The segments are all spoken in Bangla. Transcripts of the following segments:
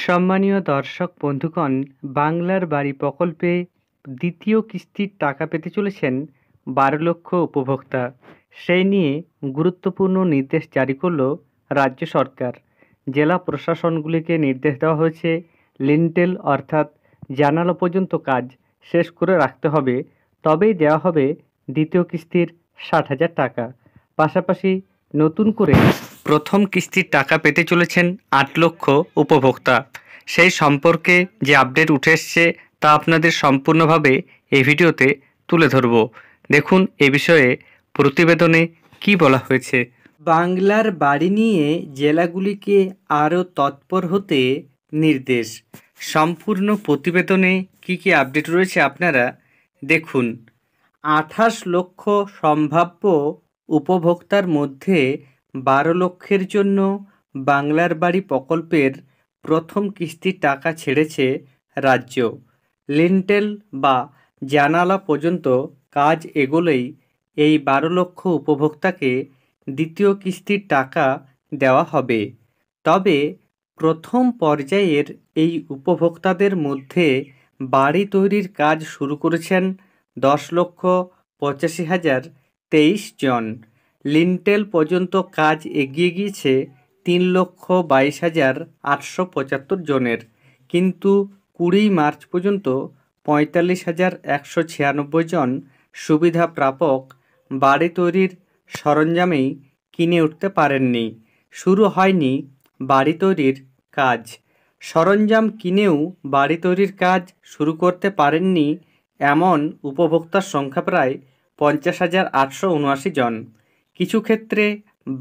সম্মানীয় দর্শক বন্ধুগণ, বাংলার বাড়ি প্রকল্পে দ্বিতীয় কিস্তির টাকা পেতে চলেছেন ১২ লক্ষ উপভোক্তা। সেই নিয়ে গুরুত্বপূর্ণ নির্দেশ জারি করল রাজ্য সরকার। জেলা প্রশাসনগুলিকে নির্দেশ দেওয়া হয়েছে লিন্টেল অর্থাৎ জানালা পর্যন্ত কাজ শেষ করে রাখতে হবে, তবেই দেওয়া হবে দ্বিতীয় কিস্তির ৬০,০০০ টাকা। পাশাপাশি নতুন করে প্রথম কিস্তির টাকা পেতে চলেছেন ৮ লক্ষ উপভোক্তা। সেই সম্পর্কে যে আপডেট উঠে এসছে তা আপনাদের সম্পূর্ণভাবে এই ভিডিওতে তুলে ধরব। দেখুন এ বিষয়ে প্রতিবেদনে কি বলা হয়েছে। বাংলার বাড়ি নিয়ে জেলাগুলিকে আরও তৎপর হতে নির্দেশ। সম্পূর্ণ প্রতিবেদনে কি কি আপডেট রয়েছে আপনারা দেখুন। ২৮ লক্ষ সম্ভাব্য উপভোক্তার মধ্যে ১২ লক্ষের জন্য বাংলার বাড়ি প্রকল্পের প্রথম কিস্তির টাকা ছেড়েছে রাজ্য। লিন্টেল বা জানালা পর্যন্ত কাজ এগোলেই এই ১২ লক্ষ উপভোক্তাকে দ্বিতীয় কিস্তির টাকা দেওয়া হবে। তবে প্রথম পর্যায়ের এই উপভোক্তাদের মধ্যে বাড়ি তৈরির কাজ শুরু করেছেন ১০,৮৫,০২৩ জন। লিন্টেল পর্যন্ত কাজ এগিয়ে গিয়েছে ৩,২২,৮৭৫ জনের, কিন্তু ২০ মার্চ পর্যন্ত ৪৫,১৯৬ জন সুবিধা প্রাপক বাড়ি তৈরির সরঞ্জামেই কিনে উঠতে পারেননি। শুরু হয়নি বাড়ি তৈরির কাজ। সরঞ্জাম কিনেও বাড়ি তৈরির কাজ শুরু করতে পারেননি এমন উপভোক্তার সংখ্যা প্রায় ৫০,৮৭৯ জন। কিছু ক্ষেত্রে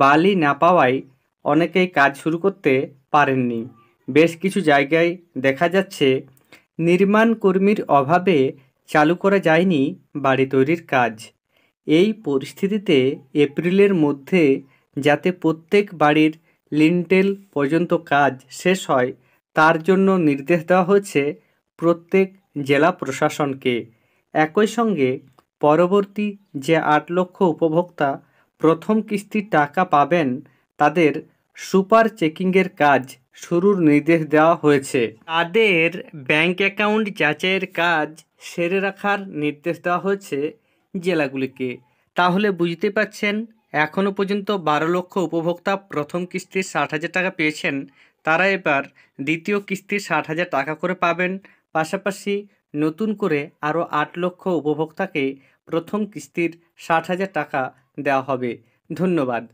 বালি না পাওয়ায় অনেকেই কাজ শুরু করতে পারেননি। বেশ কিছু জায়গায় দেখা যাচ্ছে নির্মাণ কর্মীর অভাবে চালু করা যায়নি বাড়ি তৈরির কাজ। এই পরিস্থিতিতে এপ্রিলের মধ্যে যাতে প্রত্যেক বাড়ির লিন্টেল পর্যন্ত কাজ শেষ হয় তার জন্য নির্দেশ দেওয়া হয়েছে প্রত্যেক জেলা প্রশাসনকে। একই সঙ্গে পরবর্তী যে ৮ লক্ষ উপভোক্তা প্রথম কিস্তির টাকা পাবেন তাদের সুপার চেকিংয়ের কাজ শুরুর নির্দেশ দেওয়া হয়েছে। তাদের ব্যাংক অ্যাকাউন্ট যাচাইয়ের কাজ সেরে রাখার নির্দেশ দেওয়া হয়েছে জেলাগুলিকে। তাহলে বুঝতে পারছেন, এখনও পর্যন্ত ১২ লক্ষ উপভোক্তা প্রথম কিস্তির ৬০,০০০ টাকা পেয়েছেন, তারা এবার দ্বিতীয় কিস্তির ৬০,০০০ টাকা করে পাবেন। পাশাপাশি নতুন করে আরও ৮ লক্ষ উপভোক্তাকে প্রথম কিস্তির ৬০,০০০ টাকা দেওয়া হবে। ধন্যবাদ।